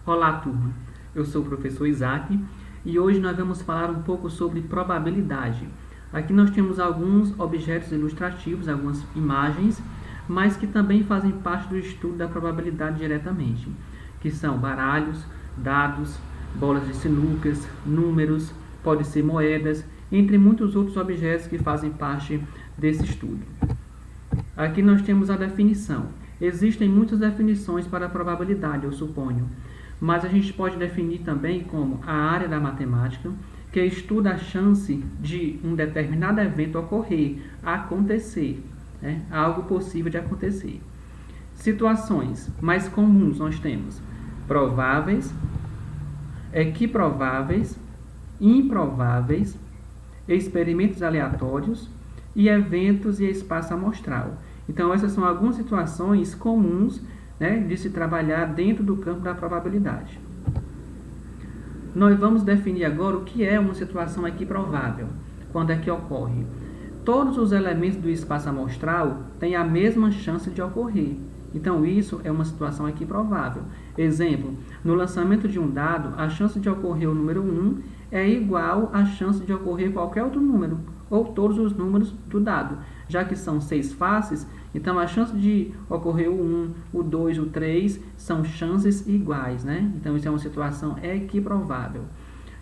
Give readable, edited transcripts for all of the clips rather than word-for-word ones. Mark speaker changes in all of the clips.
Speaker 1: Olá, turma. Eu sou o professor Isaac e hoje nós vamos falar um pouco sobre probabilidade. Aqui nós temos alguns objetos ilustrativos, algumas imagens, mas que também fazem parte do estudo da probabilidade diretamente, que são baralhos, dados, bolas de sinucas, números, pode ser moedas, entre muitos outros objetos que fazem parte desse estudo. Aqui nós temos a definição. Existem muitas definições para a probabilidade, eu suponho, mas a gente pode definir também como a área da matemática que estuda a chance de um determinado evento ocorrer, acontecer, né? Algo possível de acontecer. Situações mais comuns nós temos prováveis, equiprováveis, improváveis, experimentos aleatórios e eventos e espaço amostral. Então, essas são algumas situações comuns, né, de se trabalhar dentro do campo da probabilidade. Nós vamos definir agora o que é uma situação equiprovável, quando é que ocorre. Todos os elementos do espaço amostral têm a mesma chance de ocorrer. Então, isso é uma situação equiprovável. Exemplo, no lançamento de um dado, a chance de ocorrer o número 1 é igual à chance de ocorrer qualquer outro número, ou todos os números do dado. Já que são 6 faces, então a chance de ocorrer o 1, o 2, o 3 são chances iguais, né? Então isso é uma situação equiprovável.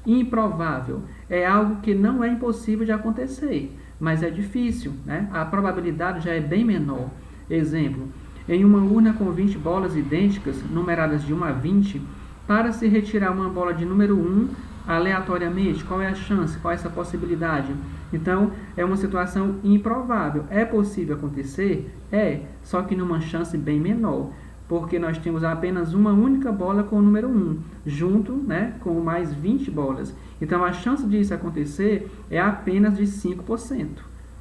Speaker 1: Improvável é algo que não é impossível de acontecer, mas é difícil, né? A probabilidade já é bem menor. Exemplo, em uma urna com 20 bolas idênticas, numeradas de 1 a 20, para se retirar uma bola de número 1 aleatoriamente, qual é a chance, qual é essa possibilidade? Então, é uma situação improvável. É possível acontecer? É, só que numa chance bem menor, porque nós temos apenas uma única bola com o número 1, junto, né, com mais 20 bolas. Então, a chance disso acontecer é apenas de 5%.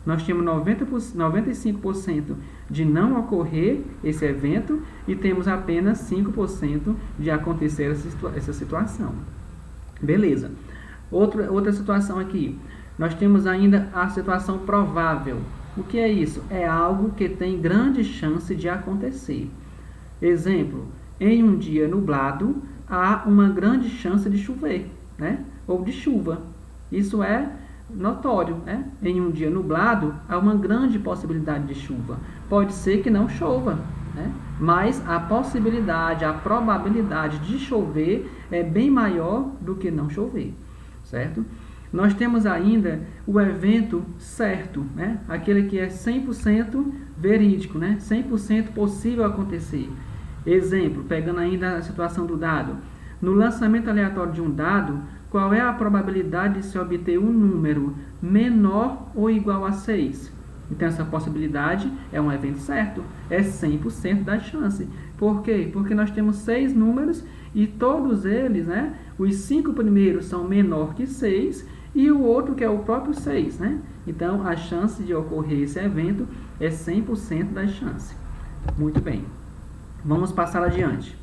Speaker 1: Nós temos 95% de não ocorrer esse evento e temos apenas 5% de acontecer essa situação. Beleza. Outra situação aqui. Nós temos ainda a situação provável. O que é isso? É algo que tem grande chance de acontecer. Exemplo, em um dia nublado, há uma grande chance de chover, né? Ou de chuva. Isso é notório, né? Em um dia nublado, há uma grande possibilidade de chuva. Pode ser que não chova, né? Mas a possibilidade, a probabilidade de chover é bem maior do que não chover, certo? Nós temos ainda o evento certo, né? Aquele que é 100% verídico, né? 100% possível acontecer. Exemplo, pegando ainda a situação do dado. No lançamento aleatório de um dado, qual é a probabilidade de se obter um número menor ou igual a 6? Então, essa possibilidade é um evento certo, é 100% da chance. Por quê? Porque nós temos 6 números e todos eles, né, os 5 primeiros são menor que 6 e o outro que é o próprio 6, né? Então, a chance de ocorrer esse evento é 100% da chance. Muito bem. Vamos passar adiante.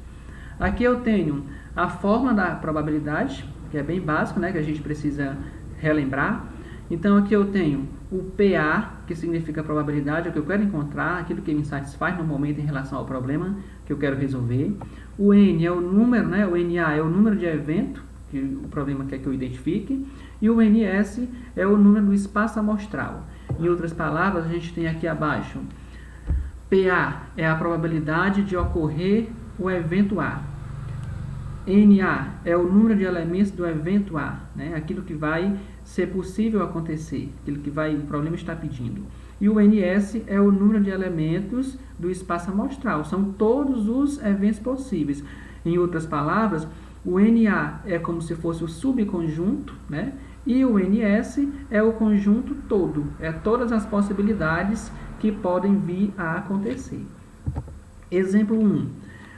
Speaker 1: Aqui eu tenho a fórmula da probabilidade, que é bem básico, né, que a gente precisa relembrar. Então, aqui eu tenho o PA, que significa probabilidade, é o que eu quero encontrar, aquilo que me satisfaz no momento em relação ao problema que eu quero resolver. O N é o número, né? O NA é o número de evento, que o problema quer que eu identifique. E o NS é o número do espaço amostral. Em outras palavras, a gente tem aqui abaixo, PA é a probabilidade de ocorrer o evento A. NA é o número de elementos do evento A, né? Aquilo que vai ser possível acontecer, aquilo que o problema está pedindo. E o NS é o número de elementos do espaço amostral, são todos os eventos possíveis. Em outras palavras, o NA é como se fosse o subconjunto, né? E o NS é o conjunto todo, é todas as possibilidades que podem vir a acontecer. Exemplo 1.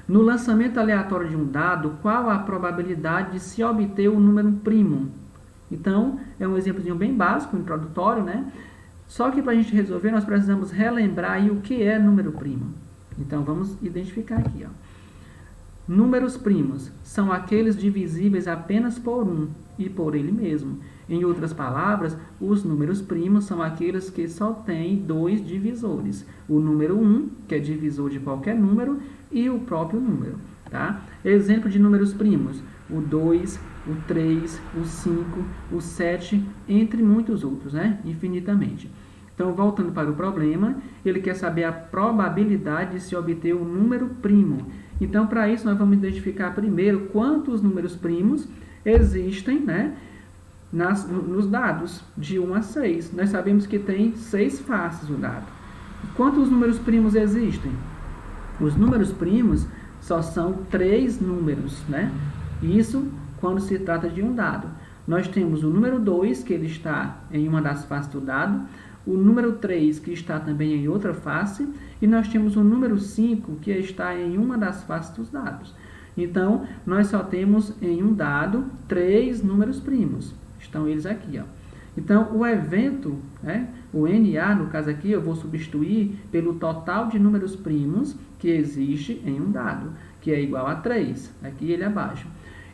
Speaker 1: No lançamento aleatório de um dado, qual a probabilidade de se obter o número primo? Então, é um exemplozinho bem básico, introdutório, né? Só que para a gente resolver, nós precisamos relembrar aí o que é número primo. Então, vamos identificar aqui, ó. Números primos são aqueles divisíveis apenas por 1 e por ele mesmo. Em outras palavras, os números primos são aqueles que só têm 2 divisores. O número 1, que é divisor de qualquer número, e o próprio número. tá? Exemplo de números primos, o 2, o 3, o 5, o 7, entre muitos outros, né? Infinitamente. Então, voltando para o problema, ele quer saber a probabilidade de se obter um número primo. Então, para isso, nós vamos identificar primeiro quantos números primos existem, né, nos dados, de 1 a 6. Nós sabemos que tem 6 faces o dado. Quantos números primos existem? Os números primos só são 3 números, né? Isso quando se trata de um dado. Nós temos o número 2, que ele está em uma das faces do dado, o número 3, que está também em outra face, e nós temos o número 5, que está em uma das faces dos dados. Então, nós só temos em um dado 3 números primos. Estão eles aqui, ó. Então, o evento, né, o NA, no caso aqui, eu vou substituir pelo total de números primos que existe em um dado, que é igual a 3. Aqui ele abaixo.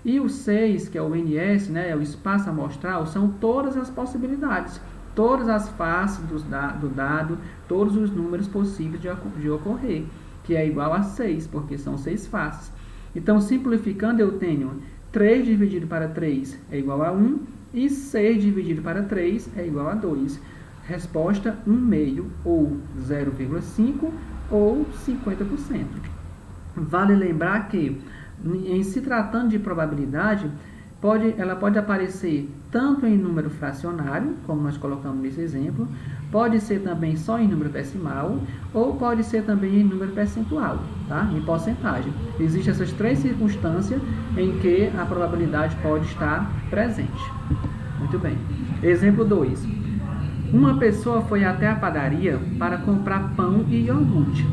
Speaker 1: E o 6, que é o NS, né, é o espaço amostral, são todas as possibilidades, todas as faces do dado, todos os números possíveis de ocorrer, que é igual a 6, porque são 6 faces. Então, simplificando, eu tenho 3 dividido para 3 é igual a 1, e 6 dividido para 3 é igual a 2. Resposta 1/2, ou 0,5, ou 50%. Vale lembrar que, em se tratando de probabilidade, ela pode aparecer tanto em número fracionário, como nós colocamos nesse exemplo, pode ser também só em número decimal, ou pode ser também em número percentual, tá? Em porcentagem. Existem essas 3 circunstâncias em que a probabilidade pode estar presente. Muito bem. Exemplo 2. Uma pessoa foi até a padaria para comprar pão e iogurte.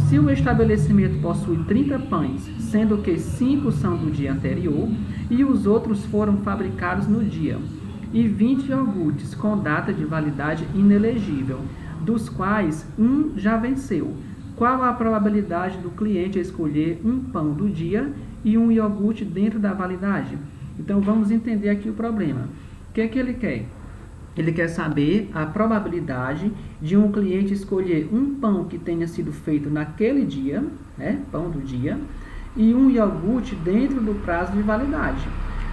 Speaker 1: Se o estabelecimento possui 30 pães, sendo que 5 são do dia anterior e os outros foram fabricados no dia, e 20 iogurtes com data de validade inelegível, dos quais um já venceu, qual a probabilidade do cliente escolher um pão do dia e um iogurte dentro da validade? Então, vamos entender aqui o problema. O que é que ele quer? Ele quer saber a probabilidade de um cliente escolher um pão que tenha sido feito naquele dia, né, pão do dia, e um iogurte dentro do prazo de validade.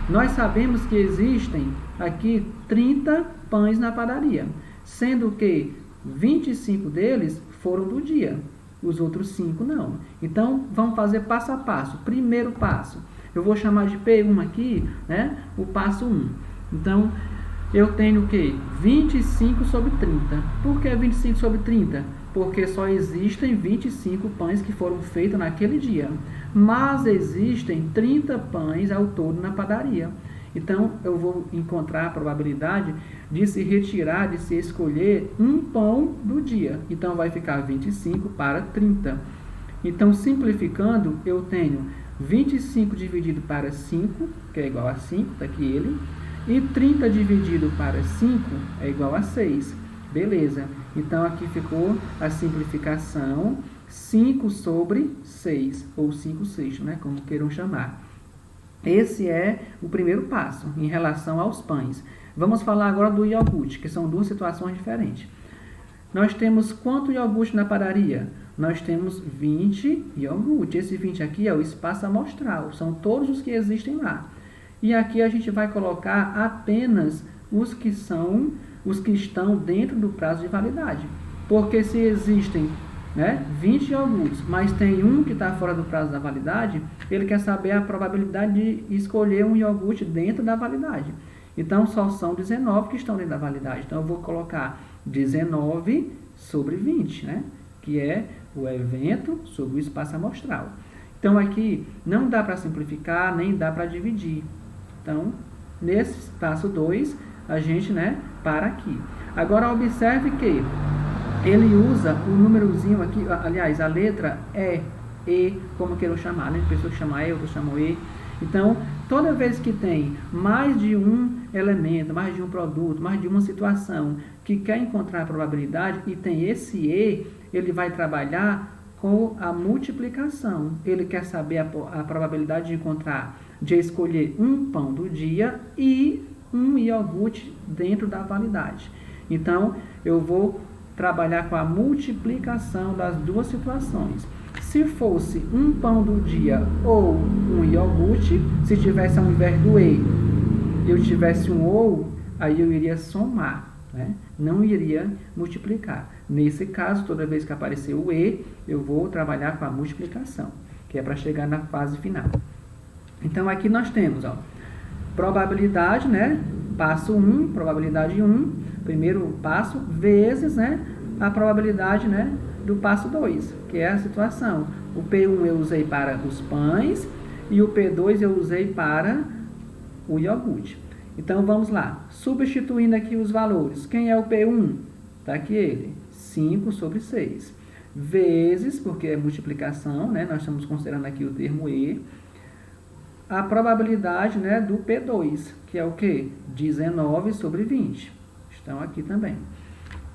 Speaker 1: Nós sabemos que existem aqui 30 pães na padaria, sendo que 25 deles foram do dia, os outros 5 não. Então, vamos fazer passo a passo. Primeiro passo, eu vou chamar de P1 aqui, né, o passo 1. Então, eu tenho o quê? 25 sobre 30. Por que 25 sobre 30? Porque só existem 25 pães que foram feitos naquele dia. Mas existem 30 pães ao todo na padaria. Então, eu vou encontrar a probabilidade de se retirar, de se escolher um pão do dia. Então, vai ficar 25 para 30. Então, simplificando, eu tenho 25 dividido para 5, que é igual a 5, está aqui ele. E 30 dividido para 5 é igual a 6. Beleza. Então, aqui ficou a simplificação 5 sobre 6, ou 5/6, né? Como queiram chamar. Esse é o primeiro passo em relação aos pães. Vamos falar agora do iogurte, que são 2 situações diferentes. Nós temos quanto iogurte na padaria? Nós temos 20 iogurtes. Esse 20 aqui é o espaço amostral, são todos os que existem lá. E aqui a gente vai colocar apenas os que estão dentro do prazo de validade. Porque se existem, né, 20 iogurtes, mas tem um que está fora do prazo da validade, ele quer saber a probabilidade de escolher um iogurte dentro da validade. Então, só são 19 que estão dentro da validade. Então, eu vou colocar 19 sobre 20, né, que é o evento sobre o espaço amostral. Então, aqui não dá para simplificar, nem dá para dividir. Então, nesse passo 2, a gente, né, para aqui. Agora, observe que ele usa o númerozinho aqui, aliás, a letra E, como queiram chamar, né? Pessoa que chama E, outra chama E. Então, toda vez que tem mais de um elemento, mais de um produto, mais de uma situação que quer encontrar a probabilidade e tem esse E, ele vai trabalhar com a multiplicação. Ele quer saber a probabilidade de encontrar, de escolher um pão do dia e um iogurte dentro da validade. Então, eu vou trabalhar com a multiplicação das duas situações. Se fosse um pão do dia ou um iogurte, se tivesse ao invés do e, eu tivesse um ou, aí eu iria somar, né? Não iria multiplicar. Nesse caso, toda vez que aparecer o e, eu vou trabalhar com a multiplicação, que é para chegar na fase final. Então, aqui nós temos, ó, probabilidade, né? Passo 1, probabilidade 1, primeiro passo, vezes, né? A probabilidade, né? Do passo 2, que é a situação. O P1 eu usei para os pães e o P2 eu usei para o iogurte. Então, vamos lá. Substituindo aqui os valores. Quem é o P1? Está aqui ele, 5 sobre 6. Vezes, porque é multiplicação, né? Nós estamos considerando aqui o termo E. A probabilidade, né, do P2, que é o quê? 19 sobre 20. Estão aqui também.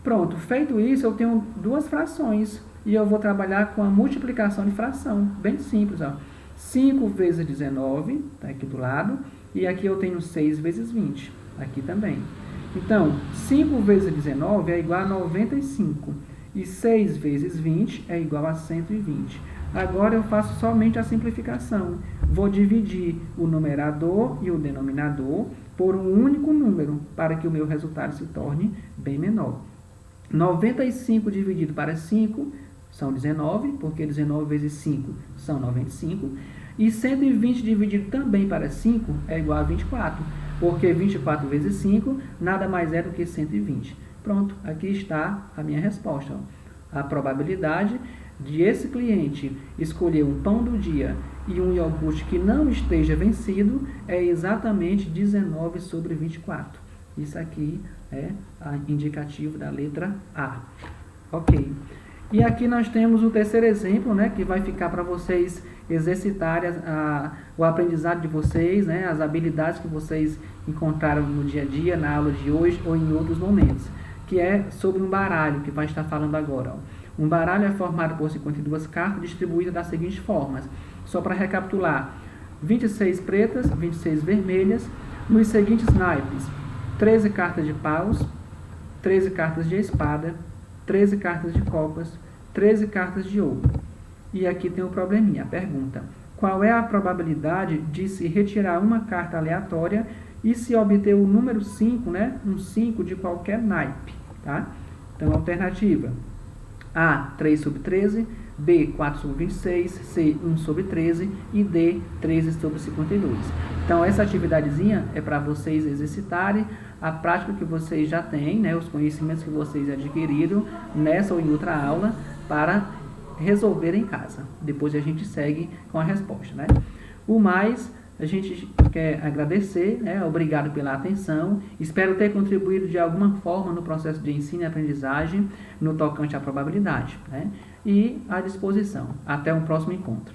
Speaker 1: Pronto, feito isso, eu tenho duas frações. E eu vou trabalhar com a multiplicação de fração. Bem simples, ó. 5 vezes 19, está aqui do lado. E aqui eu tenho 6 vezes 20, aqui também. Então, 5 vezes 19 é igual a 95. E 6 vezes 20 é igual a 120. Agora eu faço somente a simplificação. Vou dividir o numerador e o denominador por um único número, para que o meu resultado se torne bem menor. 95 dividido para 5 são 19, porque 19 vezes 5 são 95. E 120 dividido também para 5 é igual a 24, porque 24 vezes 5 nada mais é do que 120. Pronto, aqui está a minha resposta. A probabilidade de esse cliente escolher um pão do dia e um iogurte que não esteja vencido é exatamente 19 sobre 24. Isso aqui é indicativo da letra A. Ok. E aqui nós temos o terceiro exemplo, né, que vai ficar para vocês exercitarem o aprendizado de vocês, né, as habilidades que vocês encontraram no dia a dia, na aula de hoje ou em outros momentos, que é sobre um baralho, que vai estar falando agora. Ó. Um baralho é formado por 52 cartas distribuídas das seguintes formas. Só para recapitular, 26 pretas, 26 vermelhas, nos seguintes naipes: 13 cartas de paus, 13 cartas de espada, 13 cartas de copas, 13 cartas de ouro. E aqui tem um probleminha, a pergunta: qual é a probabilidade de se retirar uma carta aleatória e se obter o número 5, né? Um 5 de qualquer naipe, tá? Então, alternativa: A, 3 sobre 13, B, 4 sobre 26, C, 1 sobre 13 e D, 13 sobre 52. Então, essa atividadezinha é para vocês exercitarem a prática que vocês já têm, né, os conhecimentos que vocês adquiriram nessa ou em outra aula para resolver em casa. Depois a gente segue com a resposta, né? O mais, a gente quer agradecer, né? Obrigado pela atenção. Espero ter contribuído de alguma forma no processo de ensino e aprendizagem no tocante à probabilidade, né? E à disposição. Até um próximo encontro.